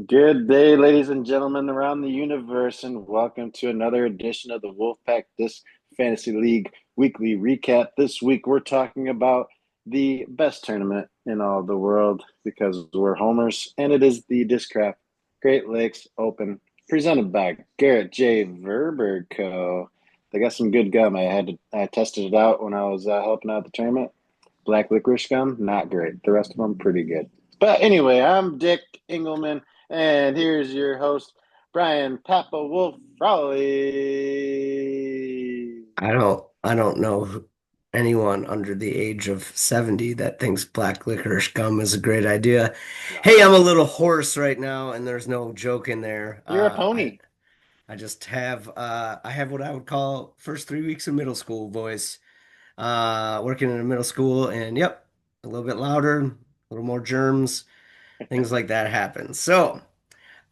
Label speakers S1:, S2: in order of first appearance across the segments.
S1: Good day, ladies and gentlemen around the universe, and welcome to another edition of the Wolfpack Disc Fantasy League weekly recap. This week, we're talking about the best tournament in all of the world because we're homers, and it is the Discraft Great Lakes Open, presented by Garrett J. Verberg Co. They got some good gum. I tested it out when I was helping out the tournament. Black licorice gum, not great. The rest of them, pretty good. But anyway, I'm Dick Engelmann. And here's your host, Brian Papa Wolf Frawley.
S2: I don't know anyone under the age of 70 that thinks black licorice gum is a great idea. Hey, I'm a
S1: No,
S2: little hoarse right now and there's no joke in there.
S1: you're a
S2: I
S1: pony.
S2: I just have I have what I would call first 3 weeks of middle school voice. Working in a middle school and yep, a little bit louder, a little more germs, things like that happen. So,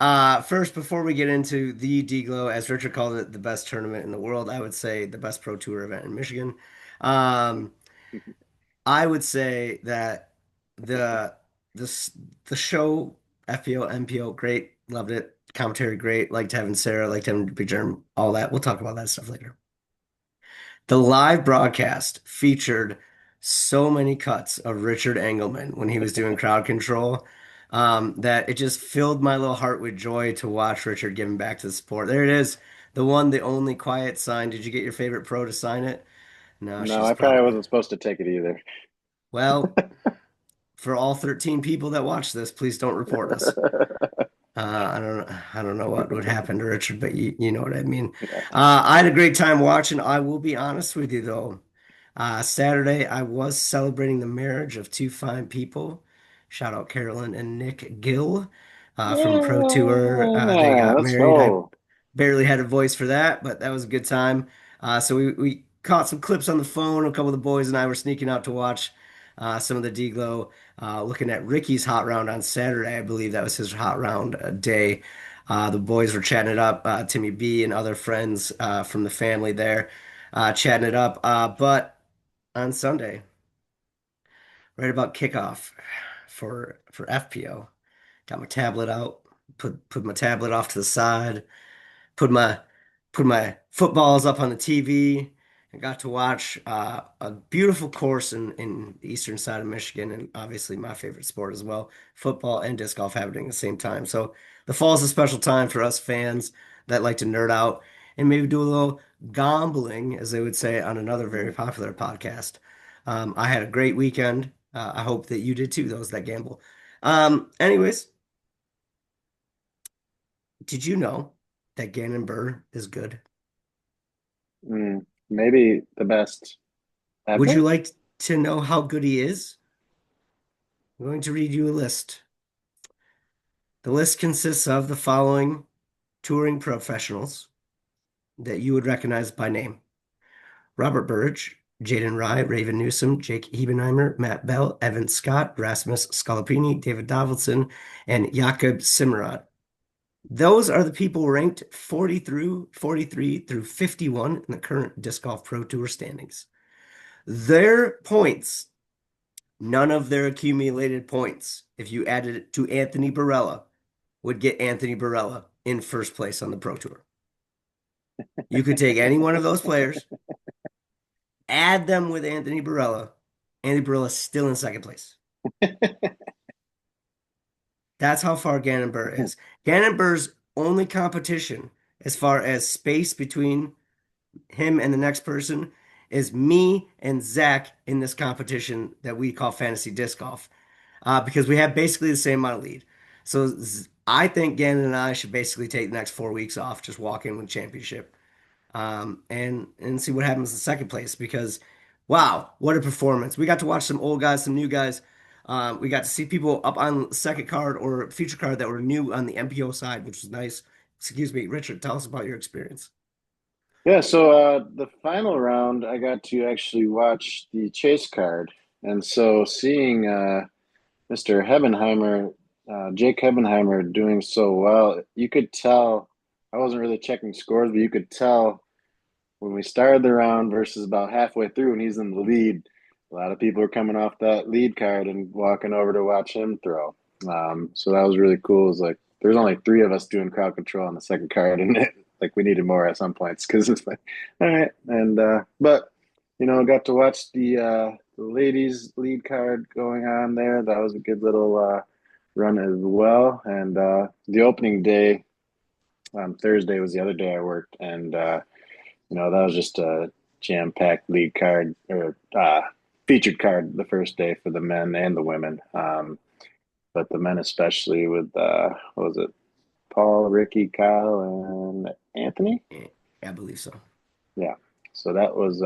S2: first, before we get into the DGLO, as Richard called it, the best tournament in the world, I would say the best pro tour event in Michigan. Um, I would say that the the the show FPO MPO great, loved it. Commentary great, liked having Sarah, liked having Big Germ, all that. We'll talk about that stuff later. The live broadcast featured so many cuts of Richard Engelmann when he was doing crowd control, that it just filled my little heart with joy to watch Richard giving back to the sport. There it is, the one, the only quiet sign. Did you get your favorite pro to sign it? No,
S1: No,
S2: she's
S1: I probably
S2: probably,
S1: wasn't supposed to take it either.
S2: well, for all 13 people that watch this, please don't report us. I don't know what would happen to Richard, but you know what I mean.
S1: Yeah.
S2: I had a great time watching. I will be honest with you though. Saturday, I was celebrating the marriage of two fine people. Shout out Carolyn and Nick Gill from Pro Tour. They
S1: Yeah,
S2: got
S1: let's
S2: married. I
S1: go.
S2: barely had a voice for that, but that was a good time. So we caught some clips on the phone. A couple of the boys and I were sneaking out to watch some of the D-Glow, looking at Ricky's hot round on Saturday. I believe that was his hot round day. The boys were chatting it up, Timmy B and other friends from the family there, chatting it up. But on Sunday, right about kickoff for FPO. Got my tablet out, put my tablet off to the side, put my put my footballs up on the TV, and got to watch a beautiful course in the eastern side of Michigan, and obviously my favorite sport as well, football and disc golf happening at the same time. So the fall is a special time for us fans that like to nerd out and maybe do a little gambling, as they would say on another very popular podcast. I had a great weekend. I hope that you did too, those that gamble. Anyways, did you know that Gannon Burr is good?
S1: Maybe the best
S2: Would you
S1: ever.
S2: like to know how good he is? I'm going to read you a list. The list consists of the following touring professionals that you would recognize by name: Robert Burge, Jaden Rye, Raven Newsom, Jake Hebenheimer, Matt Bell, Evan Scott, Rasmus Scalapini, David Davidson, and Jakob Simrad. Those are the people ranked 43 through 51 in the current Disc Golf Pro Tour standings. Their points, none of their accumulated points, if you added it to Anthony Barella, would get Anthony Barella in first place on the Pro Tour. You could take any one of those players, add them with Anthony Barella. Anthony Barella's still in second place. That's how far Gannon Burr is. Gannon Burr's only competition, as far as space between him and the next person, is me and Zach in this competition that we call fantasy disc golf, because we have basically the same amount of lead. So I think Gannon and I should basically take the next 4 weeks off, just walk in with championship, and see what happens in second place. Because wow, what a performance! We got to watch some old guys, some new guys. We got to see people up on second card or future card that were new on the MPO side, which was nice. Excuse me, Richard, tell us about your experience.
S1: Yeah, so the final round, I got to actually watch the chase card. And so seeing Mr. Hebenheimer, Jake Hebenheimer doing so well, you could tell. I wasn't really checking scores, but you could tell when we started the round versus about halfway through and he's in the lead. A lot of people are coming off that lead card and walking over to watch him throw. So that was really cool. It was like there's only three of us doing crowd control on the second card, and like we needed more at some points because it's like, all right, and but got to watch the ladies lead card going on there. That was a good little run as well, and the opening day on Thursday was the other day I worked, and that was just a jam-packed lead card or featured card the first day for the men and the women. But the men especially with what was it? Paul, Ricky, Kyle, and Anthony.
S2: Yeah, I believe so.
S1: Yeah. So that was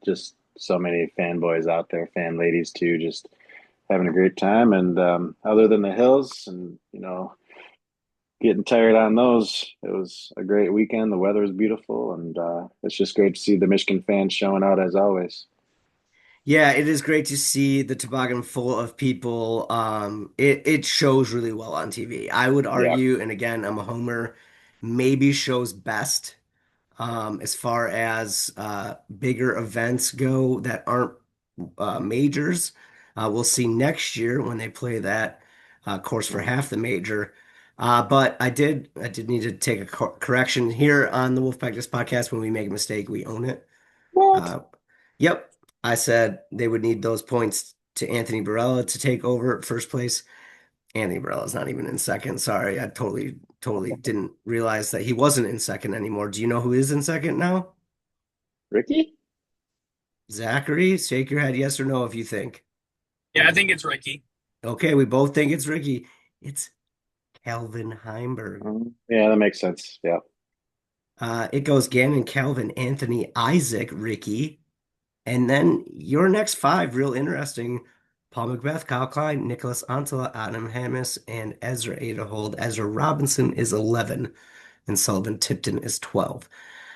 S1: just so many fanboys out there, fan ladies too, just having a great time. And other than the hills and getting tired on those, it was a great weekend. The weather was beautiful, and it's just great to see the Michigan fans showing out as always.
S2: Yeah, it is great to see the toboggan full of people. It shows really well on TV. I would
S1: Yeah.
S2: argue, and again, I'm a homer, maybe shows best as far as bigger events go that aren't majors. We'll see next year when they play that course for half the major. But I did need to take a correction here on the Wolfpack Discs podcast. When we make a mistake, we own it.
S1: What?
S2: Uh, yep, I said they would need those points to Anthony Barella to take over at first place. Anthony Barella's not even in second. Sorry, I totally didn't realize that he wasn't in second anymore. Do you know who is in second now?
S1: Ricky?
S2: Zachary, shake your head yes or no if you think.
S3: Yeah, I think it's Ricky.
S2: Okay, we both think it's Ricky. It's Calvin Heimberg.
S1: Yeah, that makes sense. Yeah.
S2: It goes Gannon, Calvin, Anthony, Isaac, Ricky. And then your next five, real interesting. Paul Macbeth, Kyle Klein, Nicholas Antela, Adam Hammis, and Ezra Aderhold. Ezra Robinson is 11, and Sullivan Tipton is 12.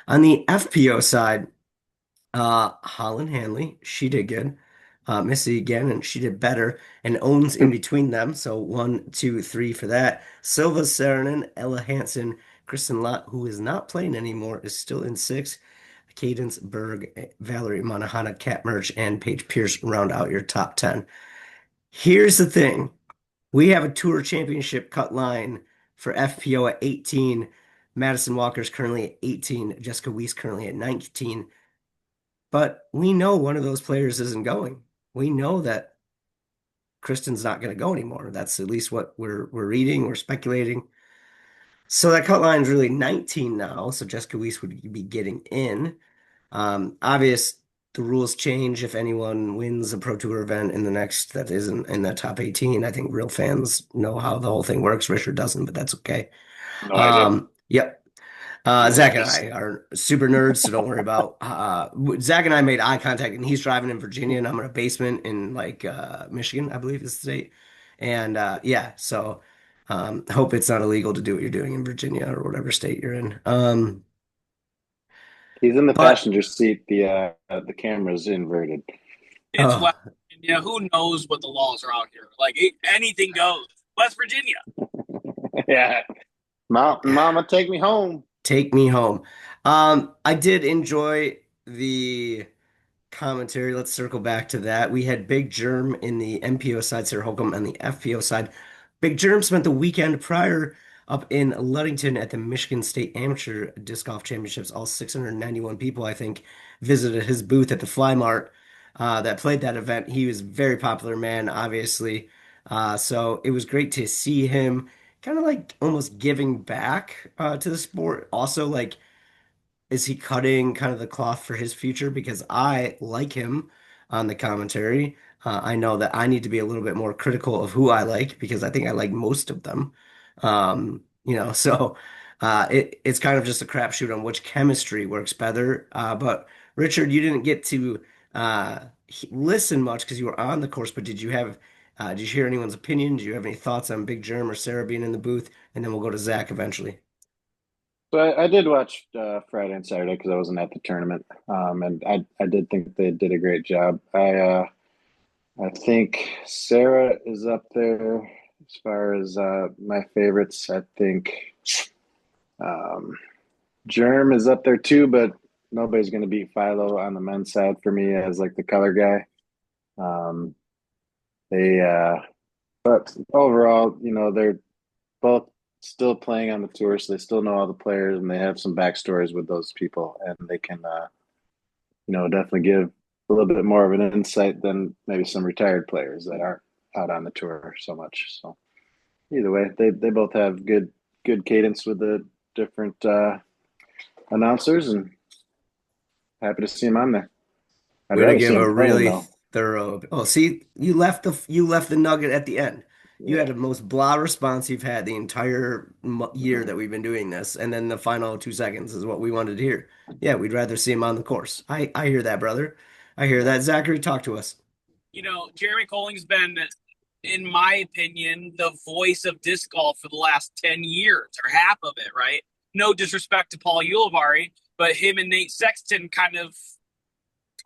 S2: On the FPO side, Holland Hanley, she did good. Missy again, and she did better. And owns in between them. So 1, 2, 3 for that. Silva Saarinen, Ella Hansen, Kristen Lott, who is not playing anymore, is still in six. Cadence Berg, Valerie Monahana, Kat Merch, and Paige Pierce round out your top 10. Here's the thing. We have a tour championship cut line for FPO at 18. Madison Walker's currently at 18. Jessica Weiss currently at 19. But we know one of those players isn't going. We know that Kristen's not going to go anymore. That's at least what we're reading, we're speculating. So that cut line is really 19 now. So Jessica Weiss would be getting in. Obvious the rules change if anyone wins a Pro Tour event in the next that isn't in the top 18. I think real fans know how the whole thing works. Richard doesn't, but that's okay.
S1: No idea.
S2: Yep. Zach and I are super nerds, so don't worry about. Zach and I made eye contact, and he's driving in Virginia, and I'm in a basement in like Michigan, I believe is the state. And yeah, so hope it's not illegal to do what you're doing in Virginia or whatever state you're in.
S1: He's in the
S2: But
S1: passenger seat. The camera's inverted.
S3: It's
S2: oh,
S3: West Virginia. Who knows what the laws are out here? Like anything goes. West Virginia.
S1: Yeah. Mama, take me home.
S2: take me home. I did enjoy the commentary. Let's circle back to that. We had Big Germ in the MPO side, Sarah Holcomb on the FPO side. Big Germ spent the weekend prior up in Ludington at the Michigan State Amateur Disc Golf Championships. All 691 people, I think, visited his booth at the Fly Mart that played that event. He was a very popular man, obviously. So it was great to see him kind of like almost giving back to the sport. Also, like, is he cutting kind of the cloth for his future? Because I like him on the commentary. I know that I need to be a little bit more critical of who I like because I think I like most of them. So it's kind of just a crapshoot on which chemistry works better. But Richard, you didn't get to listen much because you were on the course, but did you hear anyone's opinion? Do you have any thoughts on Big Germ or Sarah being in the booth? And then we'll go to Zach eventually.
S1: So I did watch Friday and Saturday because I wasn't at the tournament, and I did think they did a great job. I think Sarah is up there as far as my favorites. I think um, Germ is up there too, but nobody's going to beat Philo on the men's side for me as like the color guy. Um, they but overall, they're both still playing on the tour, so they still know all the players, and they have some backstories with those people, and they can, definitely give a little bit more of an insight than maybe some retired players that aren't out on the tour so much. So either way, they both have good cadence with the different announcers, and happy to see them on there. I'd
S2: Way to
S1: rather see
S2: give
S1: them
S2: a
S1: playing
S2: really
S1: though.
S2: thorough. Oh, see, you left the nugget at the end. You
S1: Yeah.
S2: had the most blah response you've had the entire year that we've been doing this, and then the final 2 seconds is what we wanted to hear. Yeah, we'd rather see him on the course. I hear that, brother. I hear that. Zachary, talk to us.
S3: Jeremy Colling's been, in my opinion, the voice of disc golf for the last 10 years or half of it, right? No disrespect to Paul Ulibarri, but him and Nate Sexton kind of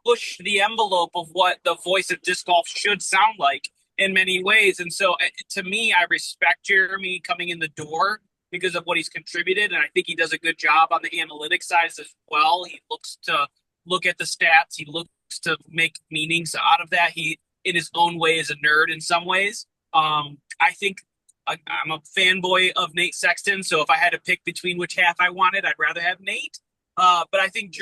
S3: push the envelope of what the voice of disc golf should sound like in many ways. And so to me, I respect Jeremy coming in the door because of what he's contributed. And I think he does a good job on the analytics side as well. He looks to look at the stats. He looks to make meanings out of that. He, in his own way, is a nerd in some ways. I think I'm a fanboy of Nate Sexton. So if I had to pick between which half I wanted, I'd rather have Nate. But I think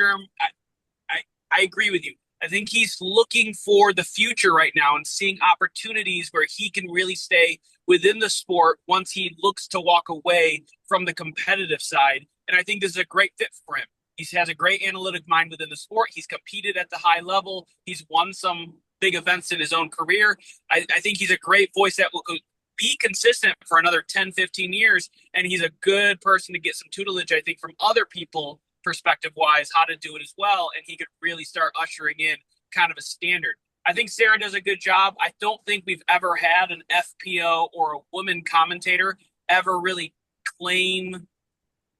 S3: I agree with you. I think he's looking for the future right now and seeing opportunities where he can really stay within the sport once he looks to walk away from the competitive side. And I think this is a great fit for him. He has a great analytic mind within the sport. He's competed at the high level. He's won some big events in his own career. I think he's a great voice that will be consistent for another 10, 15 years. And he's a good person to get some tutelage, I think, from other people perspective wise, how to do it as well. And he could really start ushering in kind of a standard. I think Sarah does a good job. I don't think we've ever had an FPO or a woman commentator ever really claim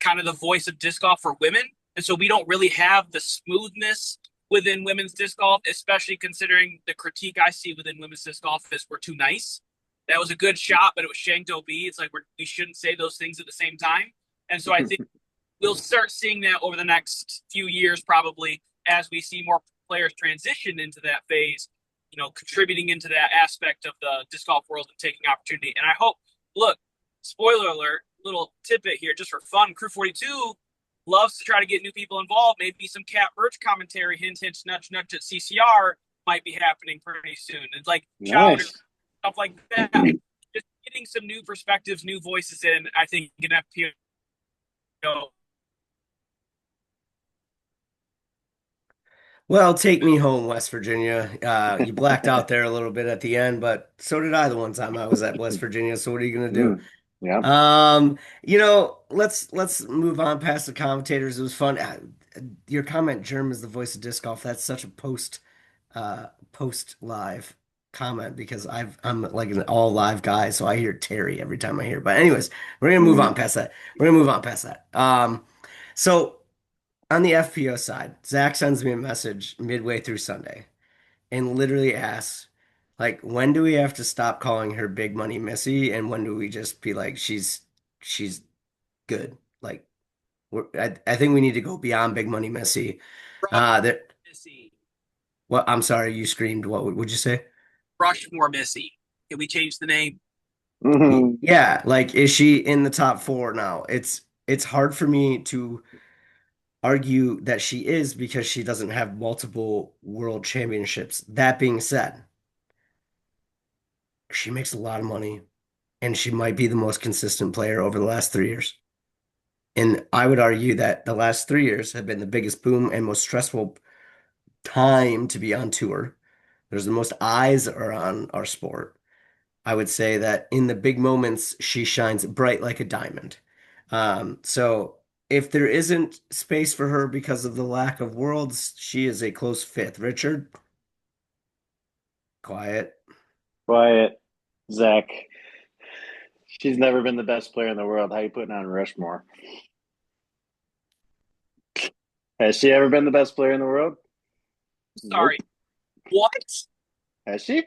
S3: kind of the voice of disc golf for women. And so we don't really have the smoothness within women's disc golf, especially considering the critique I see within women's disc golf is we're too nice. That was a good shot, but it was shanked OB. It's like we shouldn't say those things at the same time. And so I think we'll start seeing that over the next few years, probably as we see more players transition into that phase, contributing into that aspect of the disc golf world and taking opportunity. And I hope, look, spoiler alert, little tidbit here just for fun. Crew 42 loves to try to get new people involved. Maybe some Cat Birch commentary, hint, hint, nudge, nudge at CCR might be happening pretty soon. It's like Chowder, stuff like that. Just getting some new perspectives, new voices in, I think, an FPO.
S2: Well, take me home, West Virginia. You blacked out there a little bit at the end, but so did I the one time I was at West Virginia. So what are you gonna do?
S1: Yeah.
S2: Let's move on past the commentators. It was fun. Your comment, Germ is the voice of disc golf. That's such a post live comment because I'm like an all live guy, so I hear Terry every time I hear. But anyways, we're gonna move on past that. So on the FPO side, Zach sends me a message midway through Sunday and literally asks, like, when do we have to stop calling her Big Money Missy, and when do we just be like, she's good? Like, I think we need to go beyond Big Money Missy. That
S3: Missy.
S2: Well, I'm sorry, you screamed. What would you say?
S3: Rushmore Missy. Can we change the name?
S2: Yeah, like, is she in the top four now? It's hard for me to argue that she is because she doesn't have multiple world championships. That being said, she makes a lot of money and she might be the most consistent player over the last 3 years. And I would argue that the last 3 years have been the biggest boom and most stressful time to be on tour. There's the most eyes are on our sport. I would say that in the big moments, she shines bright like a diamond. So if there isn't space for her because of the lack of worlds, she is a close fifth. Richard, quiet.
S1: Zach. She's never been the best player in the world. How you putting on Rushmore? Has she ever been the best player in the world?
S3: Sorry. Nope. What?
S1: Has she?
S3: Do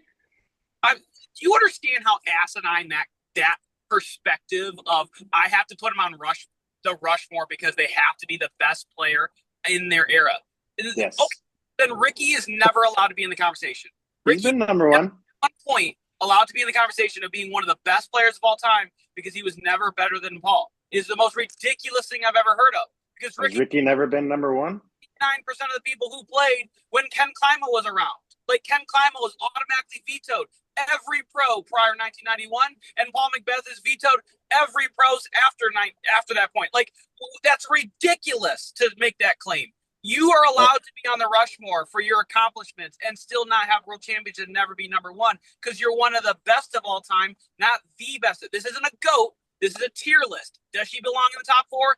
S3: you understand how asinine that perspective of I have to put them on the Rushmore because they have to be the best player in their era?
S1: Yes.
S3: Okay, then Ricky is never allowed to be in the conversation.
S1: He's been number one.
S3: At one point, allowed to be in the conversation of being one of the best players of all time because he was never better than Paul is the most ridiculous thing I've ever heard of. Because
S1: Has Ricky never been number one?
S3: 9% of the people who played when Ken Klima was around. Like, Ken Klima was automatically vetoed every pro prior to 1991, and Paul McBeth is vetoed every pros after that point. Like, that's ridiculous to make that claim. You are allowed to be on the Rushmore for your accomplishments and still not have world championship and never be number one because you're one of the best of all time, not the best. This isn't a GOAT. This is a tier list. Does she belong in the top four?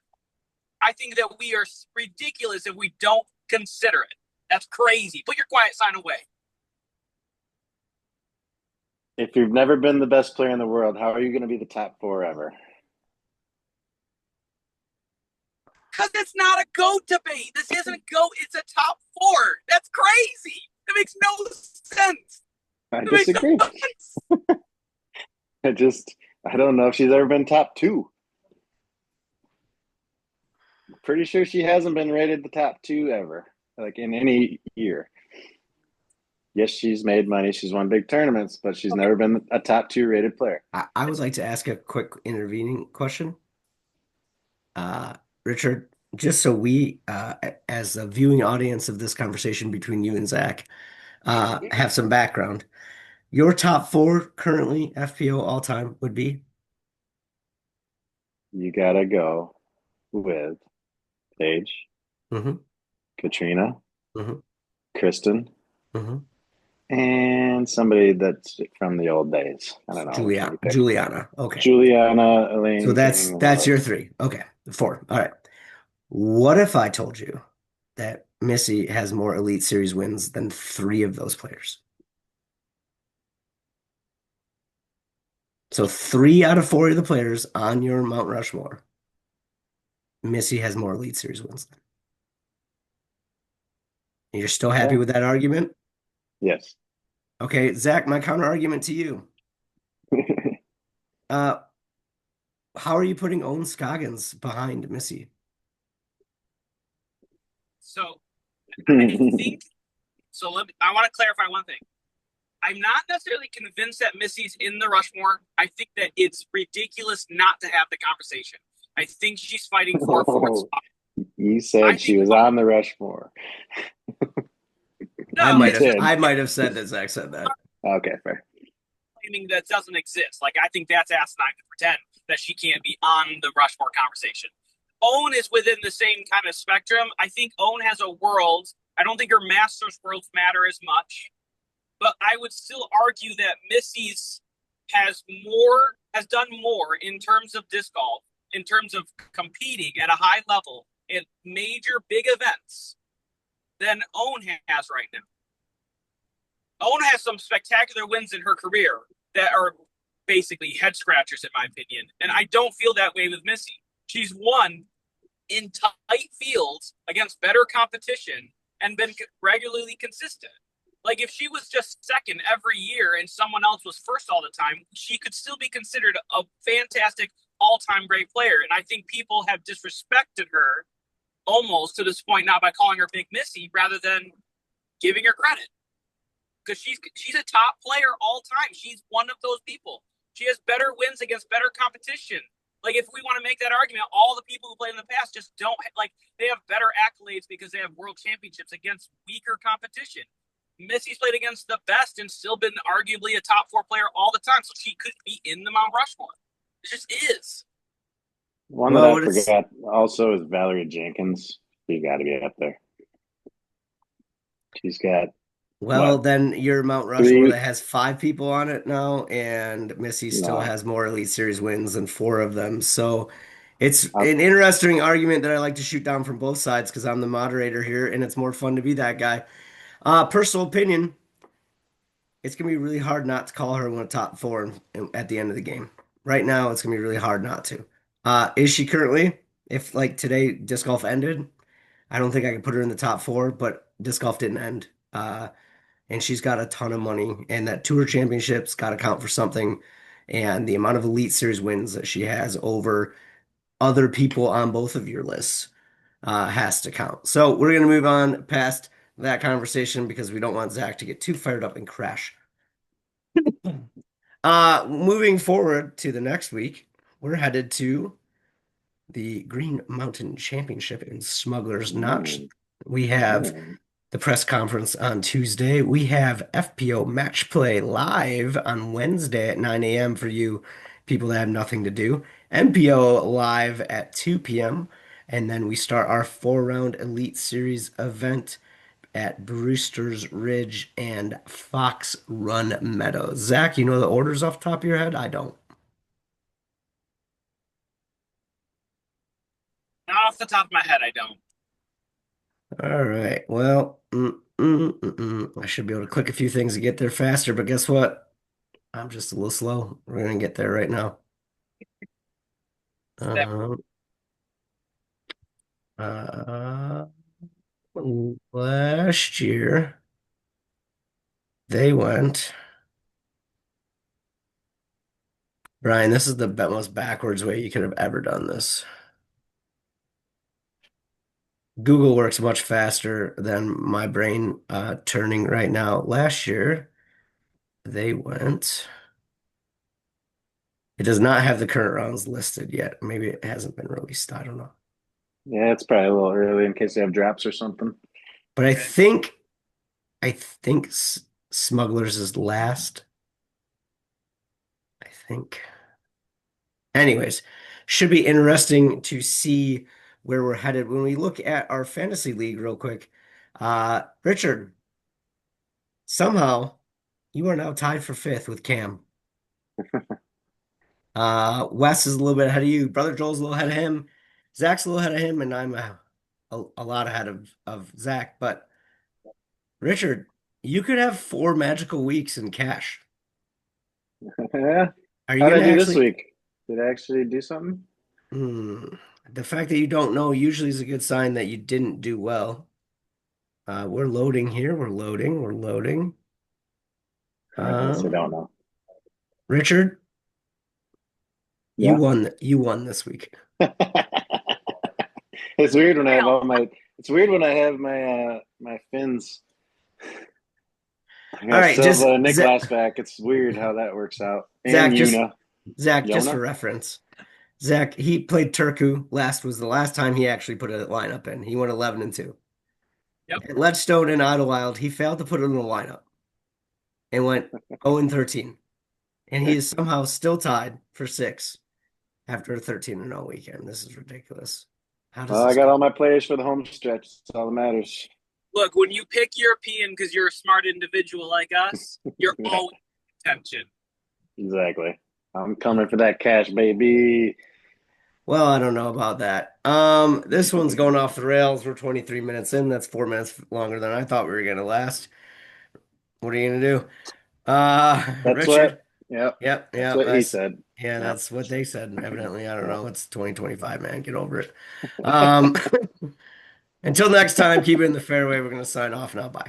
S3: I think that we are ridiculous if we don't consider it. That's crazy. Put your quiet sign away.
S1: If you've never been the best player in the world, how are you going to be the top four ever?
S3: Because it's not a GOAT debate. This isn't GOAT. It's a top four. That's crazy. It makes no sense.
S1: I disagree. I don't know if she's ever been top two. Pretty sure she hasn't been rated the top two ever, like in any year. Yes, she's made money. She's won big tournaments, but she's never been a top two rated player.
S2: I would like to ask a quick intervening question. Richard, just so we, as a viewing audience of this conversation between you and Zac, have some background. Your top four currently FPO all time would be?
S1: You gotta go with Paige, Katrina, Kristen, and somebody that's from the old days. I don't know.
S2: Juliana. Okay.
S1: Juliana, Elaine.
S2: So that's your three. Okay. Four. All right. What if I told you that Missy has more Elite Series wins than three of those players? So 3 out of 4 of the players on your Mount Rushmore, Missy has more Elite Series wins than. You're still happy with that argument?
S1: Yes.
S2: Okay, Zac, my counter argument to you. How are you putting Owen Scoggins behind Missy?
S3: So I think I want to clarify one thing. I'm not necessarily convinced that Missy's in the Rushmore. I think that it's ridiculous not to have the conversation. I think she's fighting for a fourth spot.
S1: You said she was on the Rushmore.
S3: No,
S2: I might have said that Zac said that.
S1: Okay, fair.
S3: Claiming that doesn't exist. Like, I think that's asinine to pretend that she can't be on the Rushmore conversation. Owen is within the same kind of spectrum. I think Owen has a world. I don't think her Masters worlds matter as much. But I would still argue that Missy's has done more in terms of disc golf, in terms of competing at a high level in major big events than Owen has right now. Owen has some spectacular wins in her career that are basically head scratchers, in my opinion. And I don't feel that way with Missy. She's won in tight fields against better competition and been regularly consistent. Like, if she was just second every year and someone else was first all the time, she could still be considered a fantastic all-time great player. And I think people have disrespected her almost to this point now by calling her Big Missy rather than giving her credit. Because she's a top player all time. She's one of those people. She has better wins against better competition. Like, if we want to make that argument, all the people who played in the past just don't, like, they have better accolades because they have world championships against weaker competition. Missy's played against the best and still been arguably a top 4 player all the time, so she could be in the Mount Rushmore. It just is.
S1: One that I forgot also is Valerie Jenkins. She's got to be up there. She's got.
S2: Well, then your Mount Rushmore that has 5 people on it now, and Missy still has more Elite Series wins than 4 of them. So it's an interesting argument that I like to shoot down from both sides because I'm the moderator here, and it's more fun to be that guy. Personal opinion, it's going to be really hard not to call her one of the top 4 at the end of the game. Right now, it's going to be really hard not to. Is she currently? If, like, today disc golf ended, I don't think I could put her in the top 4, but disc golf didn't end. And she's got a ton of money, and that tour championship's got to count for something. And the amount of Elite Series wins that she has over other people on both of your lists has to count. So we're going to move on past that conversation because we don't want Zac to get too fired up and crash. Moving forward to the next week, we're headed to the Green Mountain Championship in Smuggler's Notch.
S1: Ooh,
S2: We have
S1: ooh.
S2: the press conference on Tuesday. We have FPO Match Play live on Wednesday at 9 a.m. for you people that have nothing to do. NPO live at 2 p.m. And then we start our 4-round Elite Series event at Brewster's Ridge and Fox Run Meadows. Zach, you know the orders off the top of your head? I don't.
S3: Not off the top of my head, I don't.
S2: All right. Well, I should be able to click a few things to get there faster, but guess what? I'm just a little slow. We're gonna get there right now.
S3: Step.
S2: Um, uh, Last year they went. Brian, this is the most backwards way you could have ever done this. Google works much faster than my brain turning right now. Last year they went. It does not have the current rounds listed yet. Maybe it hasn't been released. I don't know.
S1: Yeah, it's probably a little early in case they have drops or something.
S2: But I think Smugglers is last. I think. Anyways, should be interesting to see where we're headed when we look at our fantasy league real quick. Richard, somehow you are now tied for fifth with Cam. Wes is a little bit ahead of you. Brother Joel's a little ahead of him. Zach's a little ahead of him, and I'm a lot ahead of Zach. But Richard, you could have 4 magical weeks in cash.
S1: Yeah.
S2: Are you
S1: How did
S2: gonna
S1: I do this
S2: actually?
S1: week? Did I actually do something?
S2: Hmm, the fact that you don't know usually is a good sign that you didn't do well. We're loading here. We're loading. We're loading.
S1: I guess I don't
S2: Um,
S1: know.
S2: Richard, you
S1: Yeah.
S2: won. You won this week.
S1: It's weird when I have
S3: Hell,
S1: all my. It's weird when I have my fins. I
S2: All
S1: got
S2: right, just
S1: Silva and Nicholas back. It's weird how that works out. And
S2: Zach, just
S1: Yuna.
S2: Zach, just for
S1: Yona?
S2: reference. Zach, he played Turku last was the last time he actually put a lineup in. He went 11-2.
S3: yep.
S2: At Ledgestone and Idlewild, he failed to put it in the lineup and went 0-13. And he is somehow still tied for sixth after a 13-0 weekend. This is ridiculous. How does
S1: Well, I
S2: this
S1: got
S2: go?
S1: all my players for the home stretch. That's all that matters.
S3: Look, when you pick European because you're a smart individual like us, you're
S1: Yeah,
S3: always attention.
S1: exactly. I'm coming for that cash, baby.
S2: Well, I don't know about that. This one's going off the rails. We're 23 minutes in. That's 4 minutes longer than I thought we were gonna last. What are you gonna do?
S1: That's what.
S2: Richard.
S1: Yep.
S2: Yep,
S1: That's
S2: yep.
S1: what he said.
S2: Yeah,
S1: Yep.
S2: that's what they said. Evidently, I don't
S1: Yep.
S2: know. It's 2025, man. Get over it. Um, until next time, keep it in the fairway. We're gonna sign off now. Bye.